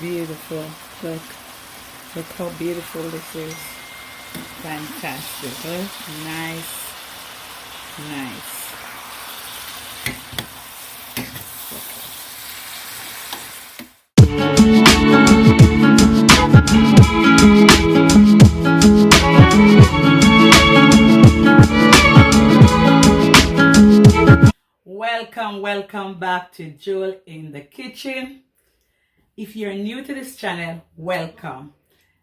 Beautiful. Look. Look how beautiful this is. Fantastic. Huh? Nice. Nice. Welcome back to Jul in the Kitchen. If you're new to this channel, welcome.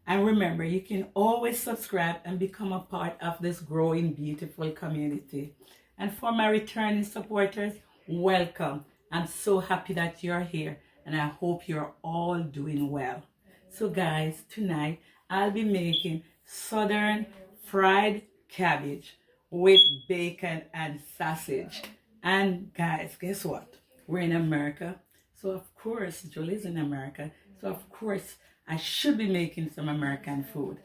And remember, you can always subscribe and become a part of this growing, beautiful community. And for my returning supporters, welcome. I'm so happy that you're here and I hope you're all doing well. So guys, tonight I'll be making southern fried cabbage with bacon and sausage. And guys, guess what? We're in America. So of course, Julie's in America. So of course, I should be making some American food.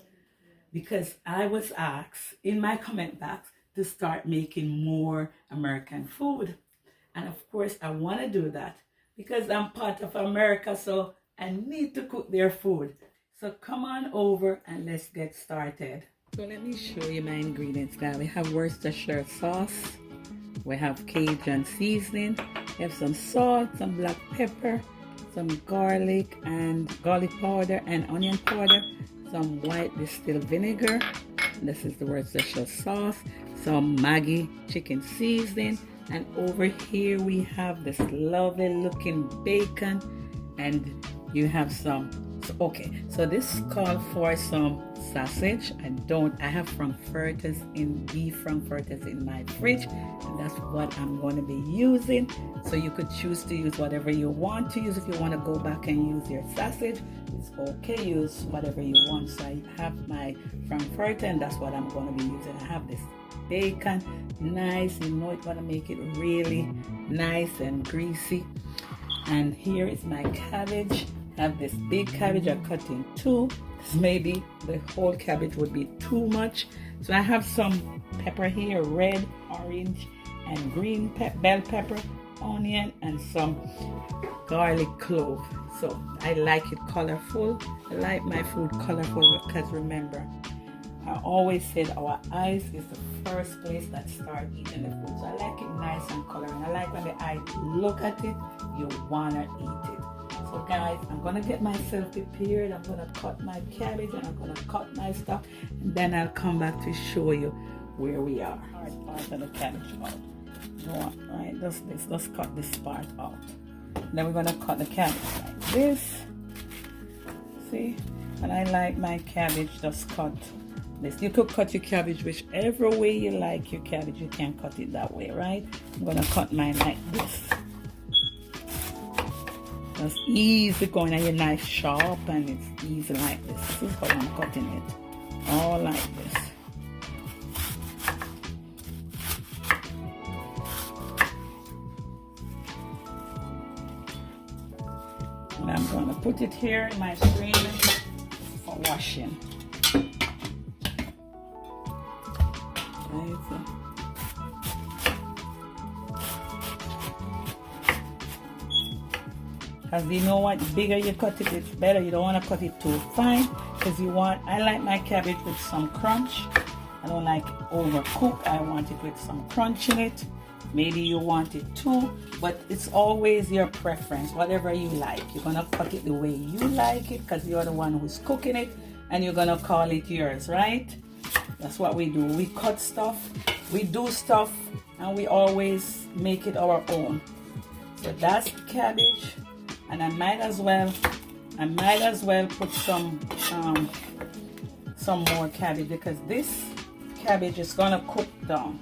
Because I was asked in my comment box to start making more American food. And of course, I want to do that because I'm part of America, so I need to cook their food. So come on over and let's get started. So let me show you my ingredients, guys. We have Worcestershire sauce. We have Cajun seasoning. We have some salt, some black pepper, some garlic powder and onion powder, some white distilled vinegar. This is the Worcestershire sauce, some Maggi chicken seasoning, and over here we have this lovely looking bacon, and you have some. So this called for some sausage. I have beef frankfurters in my fridge, and that's what I'm going to be using. So you could choose to use whatever you want to use. If you want to go back and use your sausage, it's okay, use whatever you want. So I have my frankfurter, and that's what I'm going to be using. I have this bacon, nice, you know, it's going to make it really nice and greasy. And here is my cabbage. I have this big cabbage I cut in two, because maybe the whole cabbage would be too much. So I have some pepper here, red, orange, and green bell pepper, onion, and some garlic clove. So I like it colorful. I like my food colorful because remember, I always said our eyes is the first place that start eating the food. So I like it nice and colorful. I like when the eye look at it, you wanna eat it. So guys, I'm gonna get myself prepared. I'm gonna cut my cabbage and I'm gonna cut my stuff, and then I'll come back to show you where we are. Hard part of the cabbage out. Right, let's cut this part out. Then we're gonna cut the cabbage like this. See? And I like my cabbage just cut this. You could cut your cabbage whichever way you like your cabbage. You can cut it that way, right? I'm gonna cut mine like this. It's easy going and your knife sharp, and it's easy like this. This is how I'm cutting it. All like this. And I'm going to put it here in my strainer for washing. Right, so. Because you know what, the bigger you cut it, it's better. You don't want to cut it too fine, because I like my cabbage with some crunch. I don't like it overcooked. I want it with some crunch in it. Maybe you want it too, but it's always your preference, whatever you like. You're going to cut it the way you like it, because you're the one who's cooking it, and you're going to call it yours, right? That's what we do. We cut stuff, we do stuff, and we always make it our own. So that's the cabbage. And I might as well put some more cabbage, because this cabbage is gonna cook down.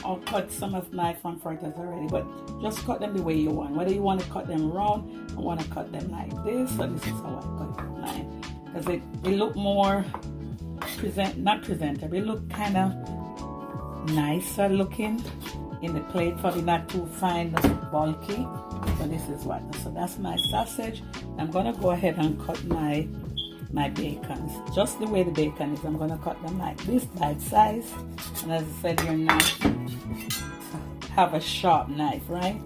I'll cut some of my frankfurters already, but just cut them the way you want. Whether you want to cut them round or want to cut them like this, so this is how I cut mine, because they look more not presentable. They look kind of nicer looking in the plate, probably not too fine, not bulky. So this is what. So that's my sausage. I'm gonna go ahead and cut my bacons just the way the bacon is. I'm gonna cut them like this, bite size. And as I said, your knife, have a sharp knife, right?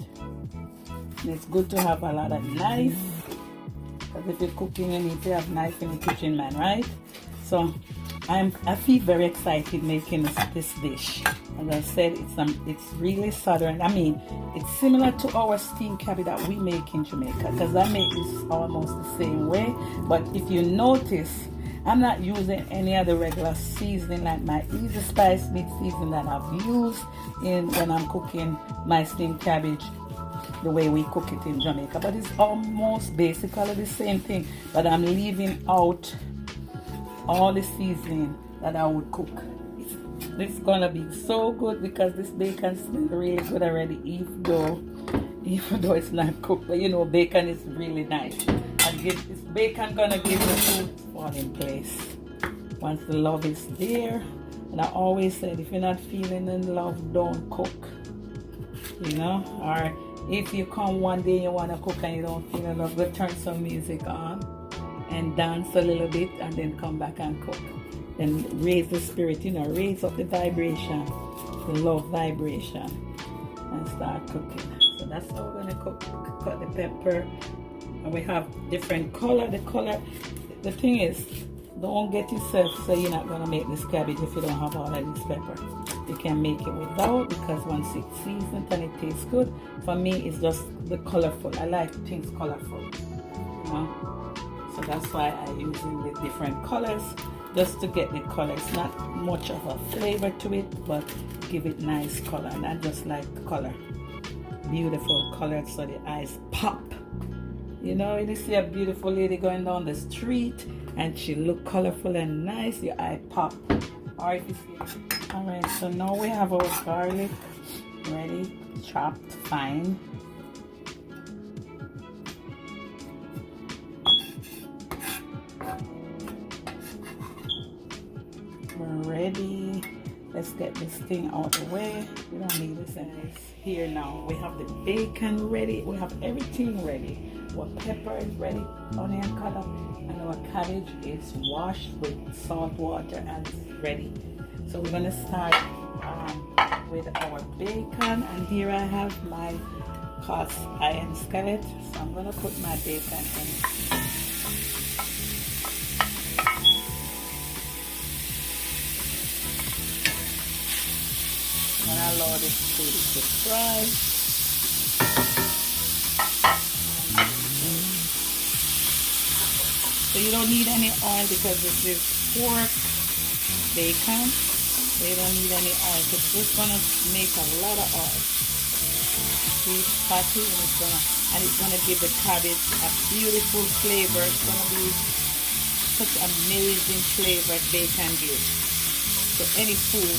And it's good to have a lot of knife Because if you're cooking, you need to have knife in the kitchen, man, right? So I feel very excited making this dish. As I said, it's really southern. I mean, it's similar to our steamed cabbage that we make in Jamaica, because I make this almost the same way. But if you notice, I'm not using any other regular seasoning like my Easy Spice meat seasoning that I've used when I'm cooking my steamed cabbage the way we cook it in Jamaica. But it's almost basically the same thing, but I'm leaving out all the seasoning that I would cook. It's gonna be so good because this bacon smells really good already, even though it's not cooked. But you know, bacon is really nice, and this bacon gonna give the food fall in place once the love is there. And I always said, if you're not feeling in love, don't cook. You know, or if you come one day you wanna cook and you don't feel in love, go turn some music on and dance a little bit, and then come back and cook. Then raise the spirit, you know, raise up the vibration, the love vibration, and start cooking. So that's how we're gonna cut the pepper. And we have different color. The thing is, don't get yourself so you're not gonna make this cabbage if you don't have all of this pepper. You can make it without, because once it's seasoned and it tastes good. For me, it's just the colorful. I like things colorful, you know. So that's why I'm using the different colors, just to get the color. It's not much of a flavor to it, but give it nice color. And I just like color, beautiful color, so the eyes pop. You know, you see a beautiful lady going down the street and she look colorful and nice, your eye pop. Or if you see, all right. So now we have our garlic ready, chopped fine. We're ready. Let's get this thing out of the way. We don't need this anymore. Here now, we have the bacon ready. We have everything ready. Our pepper is ready, onion cut up, and our cabbage is washed with salt water and ready. So we're gonna start with our bacon, and here I have my cast iron skillet. So I'm gonna put my bacon in. Allow this food to fry. So you don't need any oil because this is pork bacon. So you don't need any oil because it's gonna make a lot of oil. See, fatty, and it's gonna give the cabbage a beautiful flavor. It's gonna be such amazing flavor bacon gives. So any food.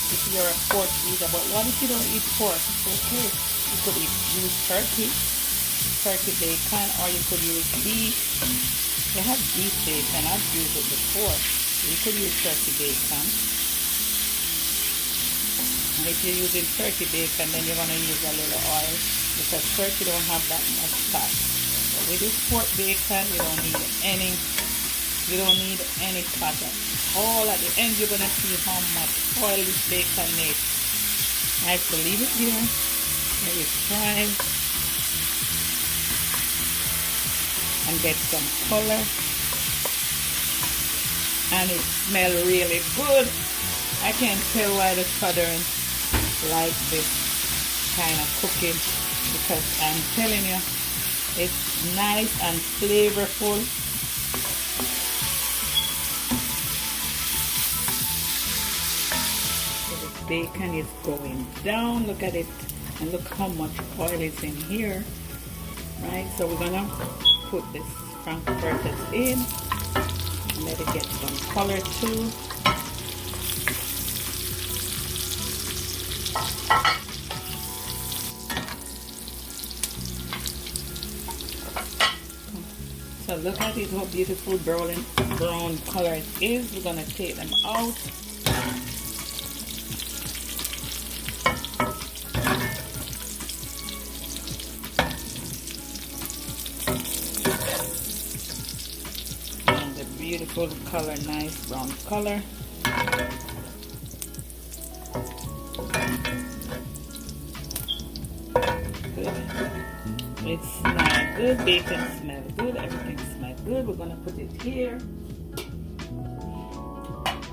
If you're a pork eater, but what if you don't eat pork? It's okay. You could use turkey bacon, or you could use beef. They have beef bacon. I've used it before. You could use turkey bacon. And if you're using turkey bacon, then you're gonna use a little oil because turkey don't have that much fat. But with this pork bacon, you don't need any fat. All at the end, you're gonna see how much oil this bacon makes. I have to leave it here. Let it fry and get some color, and it smells really good. I can tell why the Southern like this kind of cooking, because I'm telling you, it's nice and flavorful. Bacon is going down. Look at it, and look how much oil is in here, right? So we're gonna put this frankfurters in and let it get some color too. So look at it, how beautiful brown color it is. We're gonna take them out. Beautiful color, nice brown color. Good. We It smells good. Bacon smells good. Everything smells good. We're going to put it here.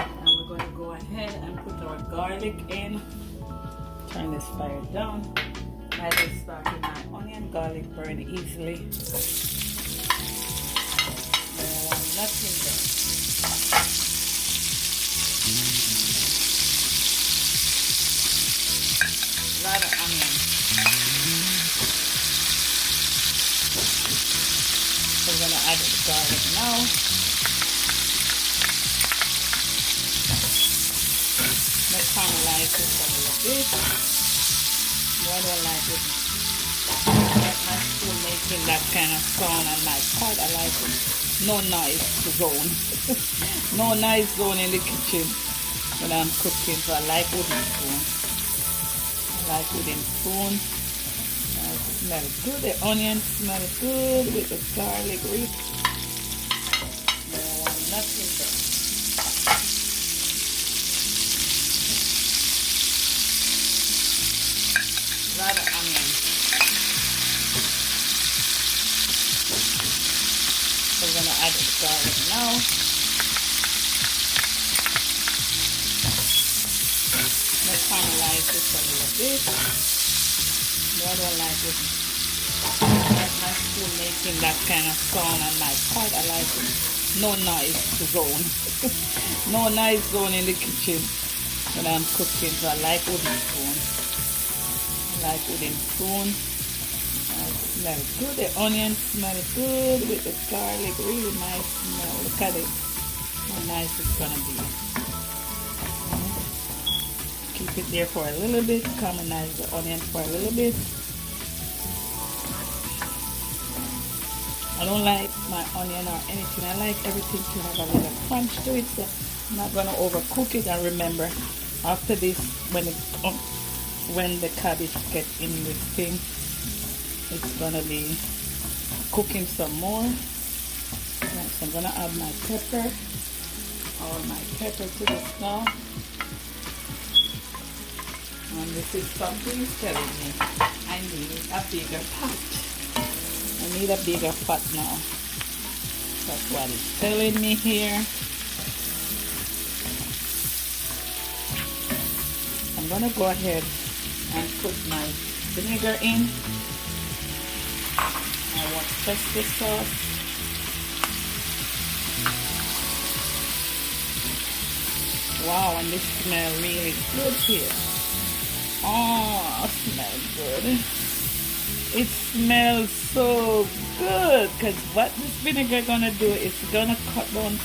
And we're going to go ahead and put our garlic in. Turn this fire down. I just started my onion. Garlic burn easily. Nothing there. A lot of onion. So we're going to add the garlic now. Let's caramelize this a little bit. I don't like it. I like my spoon making that kind of sound on my pot. I like it. No noise zone. No noise zone in the kitchen when I'm cooking. So I like wooden spoon. I like wooden spoon. It smells good. The onion smells good with the garlic rich. No, nothing there. A lot of onion. So we're going to add the garlic now. Let's caramelize this a little bit. No, I don't like it. I like my spoon making that kind of sound on my pot. I like it. No noise zone. No noise zone in the kitchen when I'm cooking. So I like wooden spoon. I like wooden spoon. It smells good. The onion smells good with the garlic. Really nice smell. Look at it. How nice it's gonna be. Keep it there for a little bit. Caramelize the onion for a little bit. I don't like my onion or anything. I like everything to have a little crunch to it. So I'm not gonna overcook it. And remember, after this, when the cabbage gets in this thing, it's gonna be cooking some more. Right, so I'm gonna add my pepper, all my pepper to this now. And this is something telling me I need a bigger pot. I need a bigger pot now. That's what it's telling me here. I'm gonna go ahead and put my vinegar in. I want pesto sauce. Wow, and this smells really good here. Oh, it smells good. It smells so good because what this vinegar gonna do is gonna cut down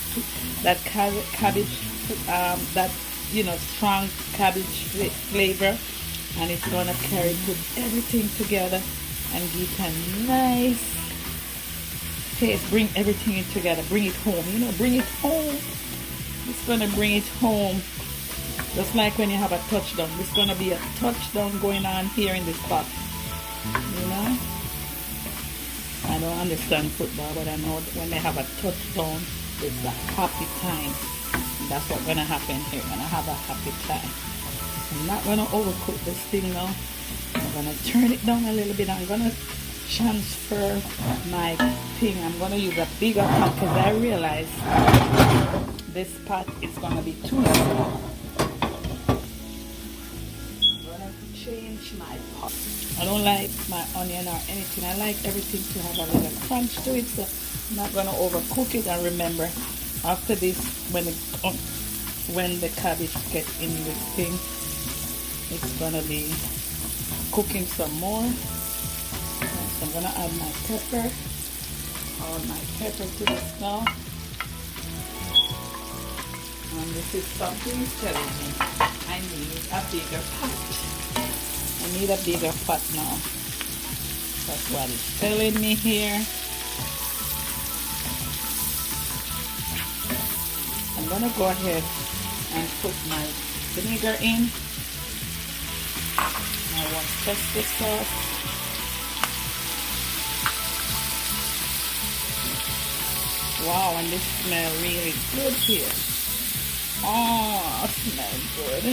that cabbage, that strong cabbage flavor, and it's gonna put everything together and give a nice taste. Bring everything in together. Bring it home. Bring it home. It's gonna bring it home. Just like when you have a touchdown. There's gonna be a touchdown going on here in this pot. I don't understand football, but I know that when they have a touchdown, it's a happy time. And that's what's gonna happen here. We're gonna have a happy time. I'm not gonna overcook this thing now. I'm gonna turn it down a little bit. I'm gonna transfer my thing. I'm gonna use a bigger pot because I realize this pot is gonna be too small. I'm gonna change my pot. I don't like my onion or anything. I like everything to have a little crunch to it, so I'm not gonna overcook it. And remember, after this, when the cabbage gets in this thing, it's gonna be cooking some more. So I'm gonna add my pepper, all my pepper to this now. And this is something telling me I need a bigger pot. I need a bigger pot now. That's what it's telling me here. I'm gonna go ahead and put my vinegar in. I want pesto sauce. Wow, and this smells really good here. Oh, it smells good.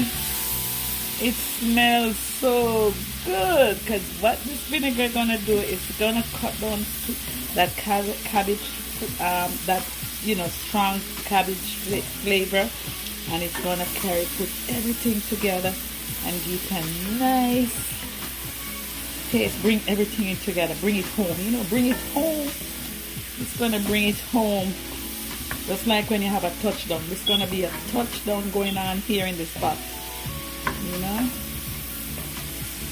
It smells so good because what this vinegar gonna do is gonna cut down that cabbage, that strong cabbage flavor, and it's gonna put everything together and give a nice taste. Bring everything in together. Bring it home. Bring it home. It's gonna bring it home. Just like when you have a touchdown. There's gonna be a touchdown going on here in this pot.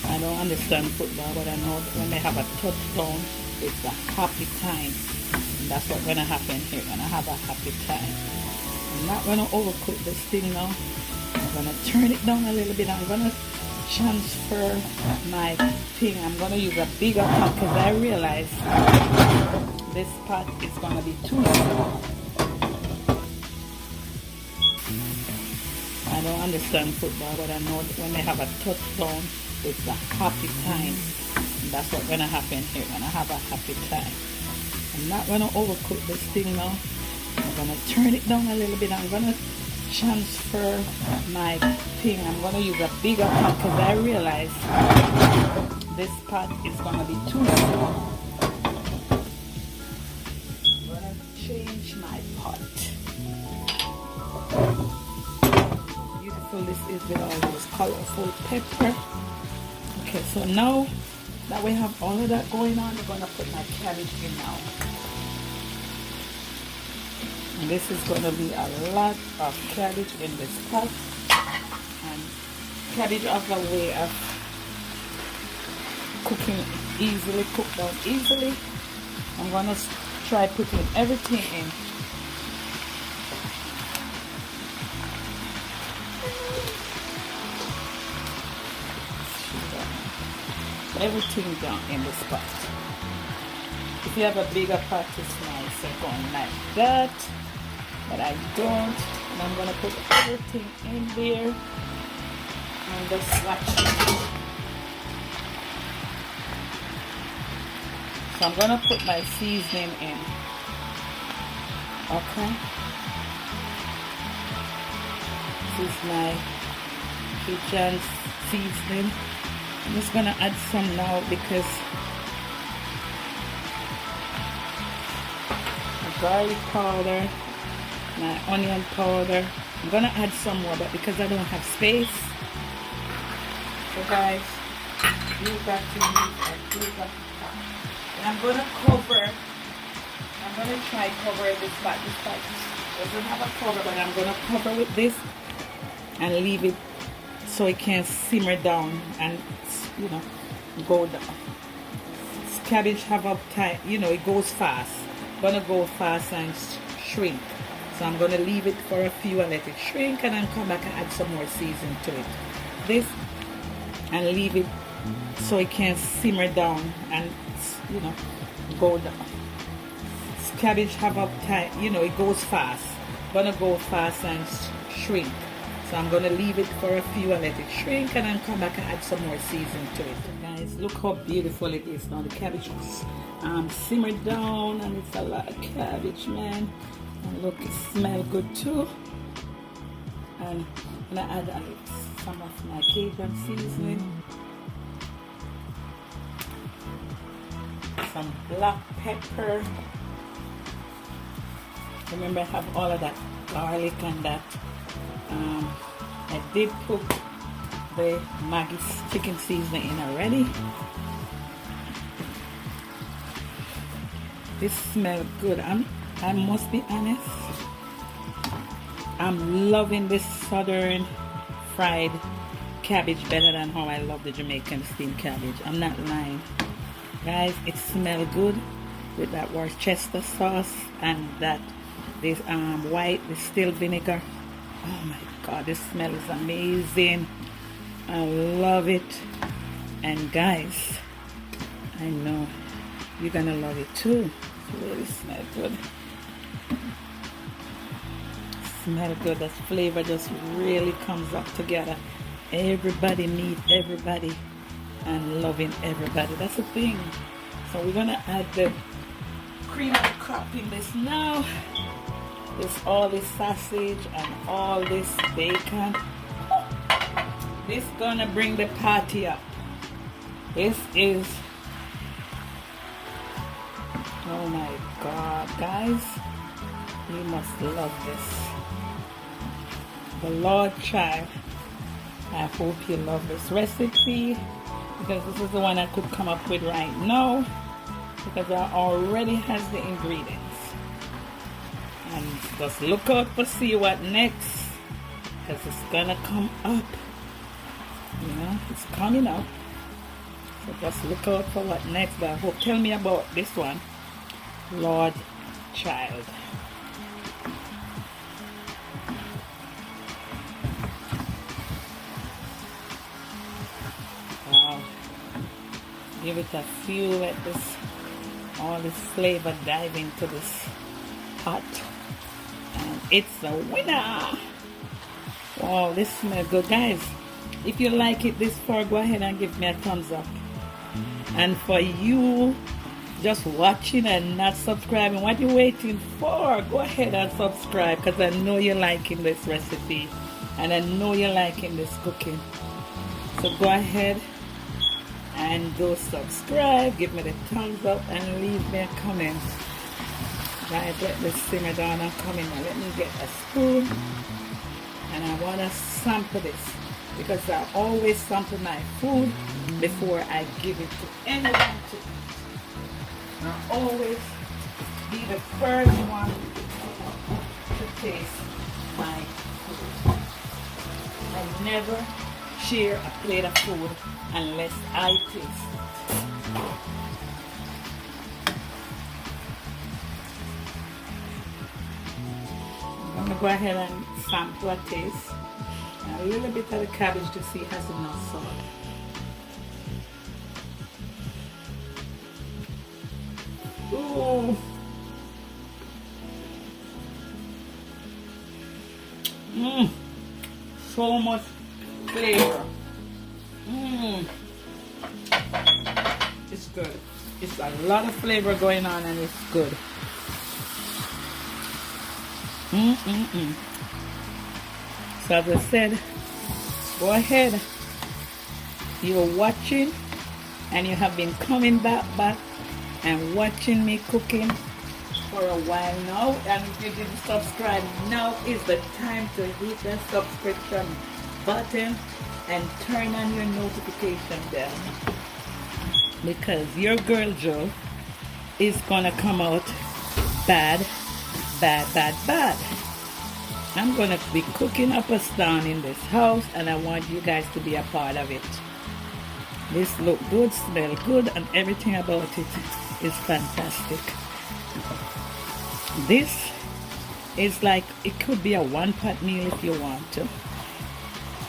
I don't understand football, but I know when they have a touchdown, it's a happy time. And that's what's gonna happen here. We're gonna have a happy time. I'm not gonna overcook this thing now. I'm gonna turn it down a little bit. I'm gonna transfer my thing. I'm gonna use a bigger pot because I realize this pot is gonna be too small. I don't understand football, but I know that when they have a touchdown, it's a happy time. And that's what's gonna happen here. We're gonna have a happy time. I'm not gonna overcook this thing now. I'm gonna turn it down a little bit. I'm gonna transfer my thing. I'm gonna use a bigger pot because I realize this pot is gonna be too small. I'm gonna change my pot. Beautiful this is with all those colorful pepper. Okay, so now that we have all of that going on, I'm gonna put my cabbage in now. And this is going to be a lot of cabbage in this pot. And cabbage has a way of cooking easily, cook down easily. I'm going to try putting everything in. Everything down in this pot. If you have a bigger pot, it's nicer going like that. But I don't, and I'm gonna put everything in there and just watch it. So I'm gonna put my seasoning in. Okay. This is my kitchen seasoning. I'm just gonna add some now because my garlic powder, my onion powder. I'm gonna add some more, but because I don't have space, so guys, you got to use a bigger pot. And I'm gonna try cover this pot. This pot doesn't have a cover, but I'm gonna cover with this and leave it so it can simmer down and go down. This cabbage have a time, it goes fast. Gonna go fast and shrink. So I'm going to leave it for a few and let it shrink, and then come back and add some more seasoning to it. This, and leave it so it can simmer down and go down. This cabbage have a time, it goes fast. Gonna go fast and shrink. So I'm going to leave it for a few and let it shrink, and then come back and add some more seasoning to it. So guys, look how beautiful it is now. The cabbage simmered down, and it's a lot of cabbage, man. And look, it smells good too. And I'm gonna add some of my Cajun seasoning, some black pepper. Remember, I have all of that garlic and that. I did put the Maggie's chicken seasoning in already. This smells good. I must be honest, I'm loving this southern fried cabbage better than how I love the Jamaican steamed cabbage. I'm not lying. Guys, it smells good with that Worcester sauce and that this white distilled vinegar. Oh my God, this smell is amazing. I love it. And guys, I know you're gonna love it too. It really smells good. Smell good. That flavor just really comes up together. Everybody need everybody and loving everybody. That's the thing. So we're gonna add the cream of the crop in this now. There's all this sausage and all this bacon. This gonna bring the party up. This is, oh my God, guys, you must love this. The Lord child, I hope you love this recipe, because this is the one I could come up with right now, because I already has the ingredients. And just look out for see what next, because it's gonna come up. You know, it's coming up. So just look out for what next. But I hope, tell me about this one, Lord child. Wow. Give it a few, let this, all this flavor dive into this pot. And it's a winner. Wow, this smells good, guys. If you like it this far, go ahead and give me a thumbs up. And for you just watching and not subscribing, what you waiting for? Go ahead and subscribe, because I know you're liking this recipe and I know you're liking this cooking. So go ahead and go subscribe, give me the thumbs up, and leave me a comment. Guys, let this simmer down and come in. Now let me get a spoon, and I want to sample this, because I always sample my food before I give it to anyone to eat. I always be the first one to taste my food. I never share a plate of food unless I taste it. I'm going to go ahead and sample a taste. A little bit of the cabbage to see has enough salt. Ooh. So much flavor. It's good. It's a lot of flavor going on, and it's good. So as I said, go ahead. You're watching, and you have been coming back and watching me cooking for a while now. And if you didn't subscribe, now is the time to hit the subscription button and turn on your notification bell, because your girl Jul is gonna come out bad. I'm gonna be cooking up a stand in this house, and I want you guys to be a part of it. This look good, smell good, and everything about it is fantastic. This is like, it could be a one-pot meal if you want to,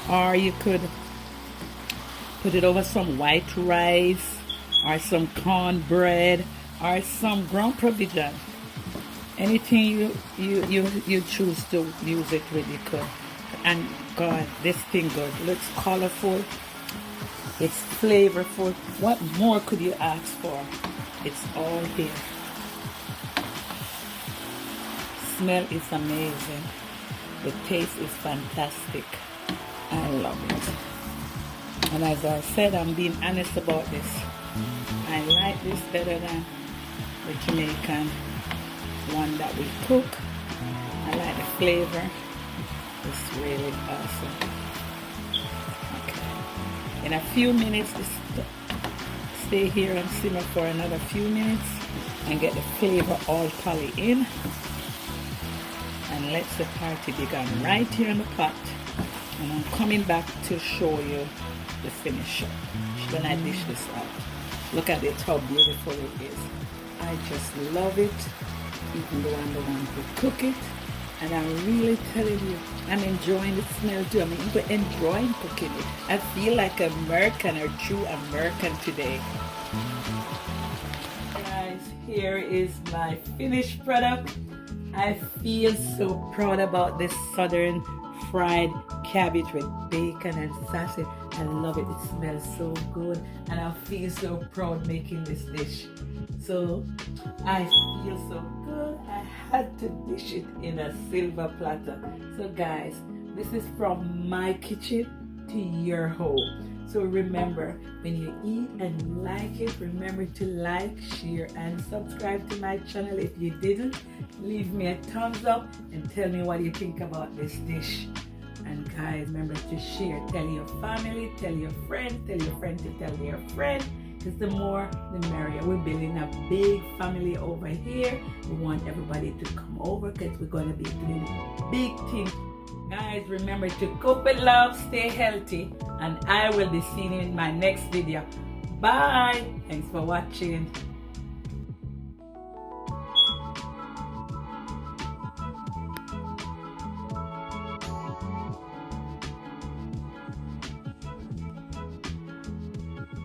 or you could put it over some white rice or some cornbread or some ground provision. Anything you choose to use it with, you could. And God, this thing good. Looks colorful. It's flavorful. What more could you ask for? It's all here. Smell is amazing. The taste is fantastic. I love it. And as I said, I'm being honest about this. I like this better than the Jamaican one that we cook. I like the flavor. It's really awesome. Okay. In a few minutes, stay here and simmer for another few minutes and get the flavor all tally in. And let the party begin right here in the pot. And I'm coming back to show you the finish when I dish this out. Look at it, how beautiful it is. I just love it, even though I'm the one who cook it. And I'm really telling you, I'm enjoying the smell too. I'm even enjoying cooking it. I feel like an American or true American today. Guys, here is my finished product. I feel so proud about this southern fried cabbage with bacon and sausage. I love it. It smells so good, and I feel so proud making this dish. So I feel so good. I had to dish it in a silver platter. So guys, this is from my kitchen to to your home. So remember, when you eat and you like it, remember to like, share, and subscribe to my channel. If you didn't, leave me a thumbs up and tell me what you think about this dish. And guys, remember to share. Tell your family, tell your friend to tell their friend. Because the more, the merrier. We're building a big family over here. We want everybody to come over because we're going to be doing big things. Guys, remember to cook with love, stay healthy, and I will be seeing you in my next video. Bye. Thanks for watching.